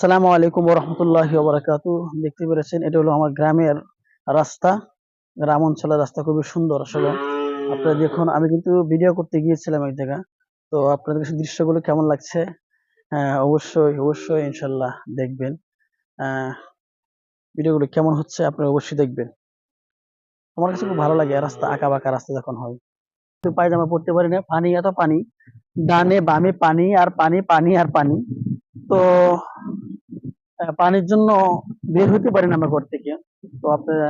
আসসালামু আলাইকুম ওয়া রাহমাতুল্লাহি ওয়া বারাকাতুহু। দেখতে পেরেছেন এটা হলো আমার গ্রামের রাস্তা। গ্রাম অঞ্চলের রাস্তা খুবই সুন্দর আসলে। আপনারা দেখুন আমি কিন্তু ভিডিও করতে গিয়েছিলাম এক জায়গায়। তো আপনাদের কাছে দৃশ্যগুলো কেমন লাগছে? অবশ্যই ইনশাআল্লাহ দেখবেন। আ ভিডিওগুলো কেমন হচ্ছে আপনারা অবশ্যই দেখবেন। আমার কাছে খুব ভালো লাগে রাস্তা আঁকা-বাঁকা রাস্তা যখন হয়। তো পায়জামা পরতে পারি না। পানি এত পানি। ডানে বামে পানি আর পানি, পানি আর পানি। তো পানির জন্য বের হতে পারি না আমরা ঘর থেকে। তো আপনারা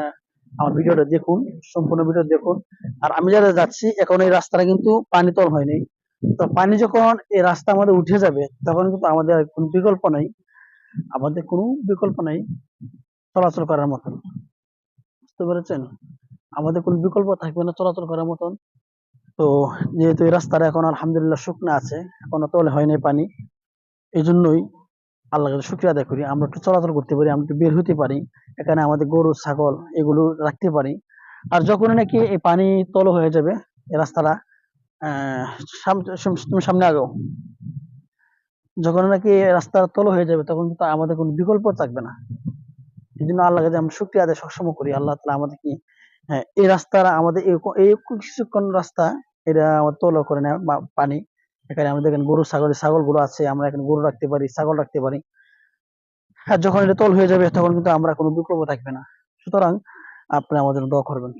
আমার ভিডিওটা দেখুন, সম্পূর্ণ ভিডিও দেখুন। আর আমি যারা যাচ্ছি এখন এই রাস্তাটা কিন্তু পানি তল হয়নি। তো পানি যখন এই রাস্তা আমাদের উঠে যাবে তখন কিন্তু আমাদের আর কোনো বিকল্প নাই। আমাদের কোনো বিকল্প নাই চলাচল করার মতন। বুঝতে পেরেছেন? আমাদের কোনো বিকল্প থাকবে না চলাচল করার মতন। তো যেহেতু এই রাস্তাটা এখন আলহামদুলিল্লাহ শুকনা আছে, এখনো তলে হয় নাই পানি। এজন্যই আল্লাহর কাছে শুকরিয়া আদায় করি আমরা একটু চলাচল করতে পারি, আমরা একটু বের হতে পারি, এখানে আমাদের গরু ছাগল এগুলো রাখতে পারি। আর যখন নাকি এই পানি তল হয়ে যাবে এই রাস্তাটা আহ তুমি সামনে আগাও, যখন নাকি এই রাস্তা তল হয়ে যাবে তখন কিন্তু আমাদের কোনো বিকল্প থাকবে না। এই জন্য আল্লাহর কাছে আমরা শুকরিয়া আদায় সবসময় করি আল্লাহ তাআলা আমাদের কি হ্যাঁ এই রাস্তাটা আমাদের এই কিছুক্ষণ রাস্তা এটা আমার তল করে নেয় পানি। এখানে আমাদের এখানে গরু ছাগল গুলো আছে, আমরা এখানে গরু রাখতে পারি, ছাগল রাখতে পারি। আর যখন এটা তল হয়ে যাবে তখন কিন্তু আমরা কোনো বিকল্প থাকবে না। সুতরাং আপনি আমাদের জন্য দোয়া করবেন।